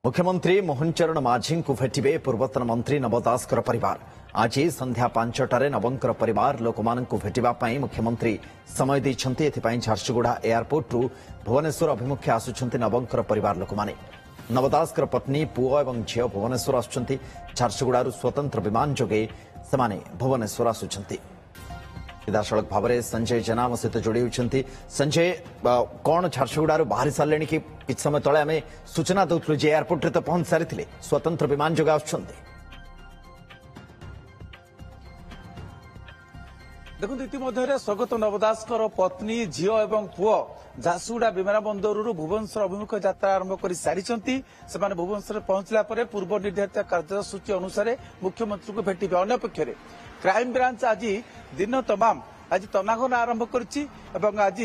मुख्यमंत्री मोहन चरण माझी को भेटे पूर्वतन मंत्री नव दास परिवार। आज संध्या 5टार नवंकर परिवार लोकमानंकु भेटिबापई मुख्यमंत्री समय देइछन्ति। एथिपई झारसुगुड़ा एयरपोर्ट रु भुवनेश्वर अभिमुखे आसुछन्ति नवंकर परिवार लोक माने। नव दास पत्नी पुओ एवं झियो भुवनेश्वर आसुछन्ति। झारसुगुड़ा स्वतंत्र विमान जोगे सेमाने भुवनेश्वर आसुछन्ति। सीधासलख भाव में संजय जेना आम सहित जोड़ी होती। संजय कौन झारसुगुड़ा बाहरी सारे कि किछ समय तले आम सूचना दूसरी जे एयरपोर्ट तो पहुंच सारी स्वतंत्र विमान जोगे आसुछन्ति। देखो इतिमध्य स्वगत नवदास पत्नी झील और पुओ झारसुगुड़ा विमान बंदर भुवनेश्वर अभिमुख यात्रा आरंभ कर सारी भुवनेश्वर पहुंचला पूर्व निर्धारित कार्यसूची अनुसार मुख्यमंत्री को भेटे। अन्यपक्ष क्राइम ब्रांच आज दिन तमाम आज तनाघना आरंभ कर आज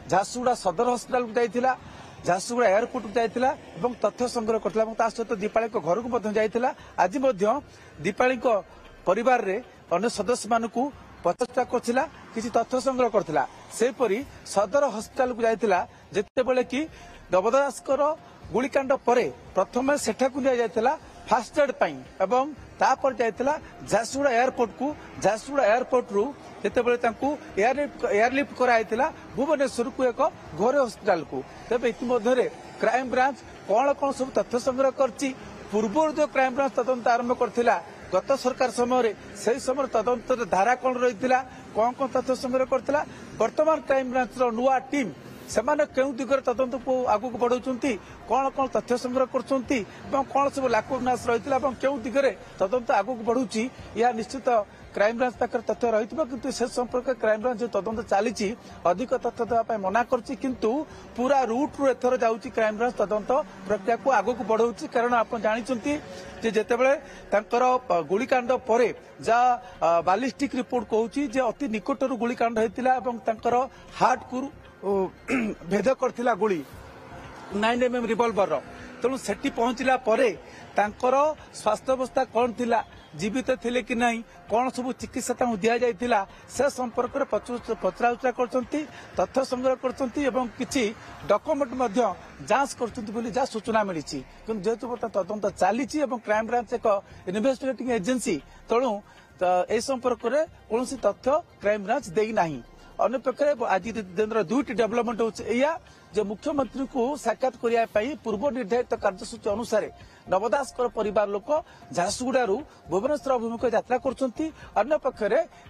झारसुगुड़ा सदर हस्पिटाल को जाइथिला, झारसुगुड़ा एयरपोर्ट को जाइथिला एवं तथ्य संग्रह करथिला। सहित दीपाली घर को जाइथिला। आज दीपाली परिवार रे अन्य सदस्य मानकु पचेष्टा करथिला, किछि तथ्य संग्रह करथिला। सेपरि सदर हस्पिटाल को जाइथिला जेतेबेले कि नवदासकर गुलिकांड परे प्रथम सेठाकु लिया जाइथिला फास्ट एड पई एवं तापर जाइथिला झारसुगुड़ा एयरपोर्ट को। झारसुगुड़ा एयरपोर्ट रु जेतेबेले तांकु एयरलिफ्ट कराइथिला भुवनेश्वर को एक घरे हस्पिटाल को। तबे इतिमध्य क्राइम ब्रांच कौन कौन सब तथ्य संग्रह करछि पूर्व जो क्राइम ब्रांच तदंत आरंभ करथिला गत सरकार समय से समय तदंत धारा कौन रही कौन कौन तथ्य संग्रह करथिला। वर्तमान क्राइम ब्रांच नुआ टीम सेमाने केउ दिगरे तदंत को आगु बढ़ाउछन्ति, कौन कौन तथ्य संग्रह करछन्ति एवं कौन सब लाकुनास रहितला एवं केउ दिगरे तदंत आगु बढ़ुछि या निश्चित क्राइम ब्रांच पाकर तथ्य रहितबा। किंतु से संपर्क क्राइम ब्रांच जो तदंत चलीछि अधिक तथ्य देबा पय मना करछि। किंतु पूरा रूट रु एथर जाउछि क्राइम ब्रांच तदंत प्रक्रिया को आगु बढ़ाउछि। कारण आपण जानिछन्ति जे जेतेबेले तांकर गुलिकांड परे जा बालिस्टिक रिपोर्ट कहूछि जे अति निकटरु गुलिकांड हेतिला एवं तांकर हार्ट को भेद करथिला गुली 9mm रिवॉल्वर। तेणु सेठी पहुंचला परे तांकर स्वास्थ्य अवस्था कौन थिला, जीवित थिले कि नहीं, कौन सब चिकित्सा तांकु दिया जाइथिला से संपर्क में पचराउचरा करछन्ति, तथ्य संग्रह करछन्ति एवं किछि डॉक्यूमेंट मध्य जांच करछन्ति बोली जा सूचना मिलिछि। किंतु जेतु बर्तमान तदंत चलीछि एवं क्राइम ब्रांच एक इन्वेस्टिगेटिंग एजेंसी तेणु ए संपर्क में कौन तथ्य क्राइम ब्रांच देई नाही। अन्य पक्ष आज दिन दुईटी डेवलपमेंट होया जो मुख्यमंत्री को साक्षात करने पूर्व निर्धारित कार्यसूची अनुसार नवदास परिवार लोक झारसुगुड़ा भुवनेश्वर अभिमुख यात्रा करछन्ति। अन्य पक्ष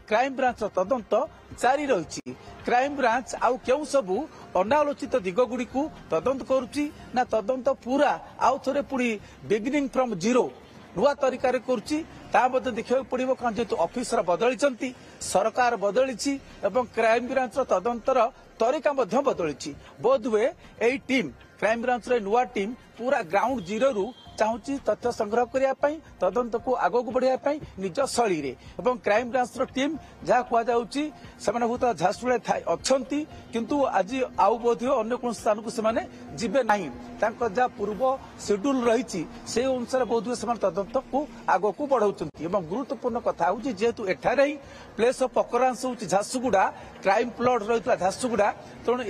क्राइम ब्रांच तदंत जारी रही। क्राइम ब्रांच आउ केउ सबु अनालोचित दिग गुड़ी को तदंत करुच्ची ना तदंत पूरा आउ थे पुणी बिगिनिंग फ्रॉम जीरो नुआ तरीका करुच्ची देखा पड़ो। कारण जेहेतु ऑफिसर बदली, सरकार बदली एवं क्राइम ब्रांच तदंतर तरीका बदली। बोध हुए यही टीम क्राइम ब्रांच नुआ टीम पूरा ग्राउंड जीरो रु चाहूँ तथ्य संग्रह करने तदंत को आगक बढ़ाई निज शैली रे। एवं क्राइम ब्रांच टीम जहाँ कहुच्छी से बहुत झारसुगुड़ा अच्छा किंतु आज आउ बोध हुए अन्य कौन स्थान को सेमाने जिबे नहीं। जहाँ पूर्व शेड्यूल रही से अनुसार बोध हुए से तदंत को आगक बढ़ाऊँच। गुरुत्वपूर्ण कथा हूँ जेहेतु एठारे ही प्लेस ऑफ अकरेंस हूँ झारसुगुड़ा, क्राइम प्लॉट रही झारसुगुड़ा, तेणु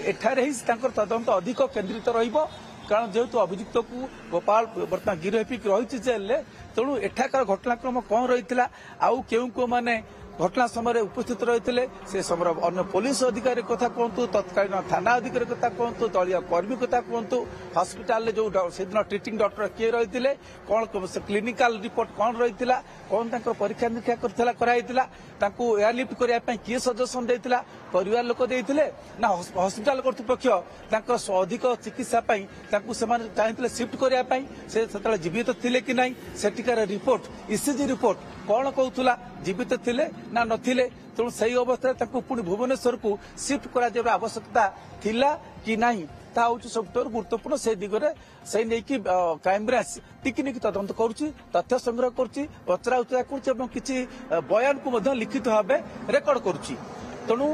एठारे ही तदंत अधिक केन्द्रित रहिबो। कारण जेहेतु अभियुक्त को गोपाल बर्तमान गिरफ्त रही जेल तेणु एठाकार घटनाक्रम कौन रही आउ केउ को माने घटना समय उपस्थित रही से समय अन्य पुलिस अधिकारी कथा कहतु, तत्कालीन थाना अधिकारी कथा कहतु, दलीय कर्मी कथा कहतु, हस्पिटाल जो से दिन ट्रिटिंग डॉक्टर किए रही कौन क्लिनिकल रिपोर्ट कौन रही कौन परीक्षा निरीक्षा कराइला एयरलिफ्ट करने किए सजेसन देता परिवार लोक देते ना हस्पिटाल कर्तृपक्ष अधिक चिकित्सा चाहिए शिफ्ट करने से जीवित थिले कि नहीं सेठिकार रिपोर्ट ईसीजी रिपोर्ट कौन कहूला जीवित थिले ना नथिले। तेणु से अवस्था पुणी भुवनेश्वर को शिफ्ट कर आवश्यकता थिला कि नहीं ता हूँ सब गुरुत्वपूर्ण से दिगरे से नहीं कि क्राइम ब्रांच टिकिनिक तदंत करुच्ची, तथ्य संग्रह करुच्ची, पचरा उचरा करुच्ची बयान को लिखित भाव रेकर्ड करुच्ची। तेणु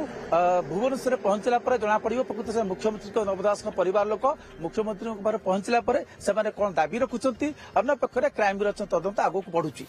भुवनेश्वर पहुंचला जना पड़ो प्रकृत से मुख्यमंत्री नवदास परिवार लोक मुख्यमंत्री पहुंचला कौन दाबी रखुंट। अन्य पक्ष क्राइम ब्रांच तदंत आगक बढ़ुची।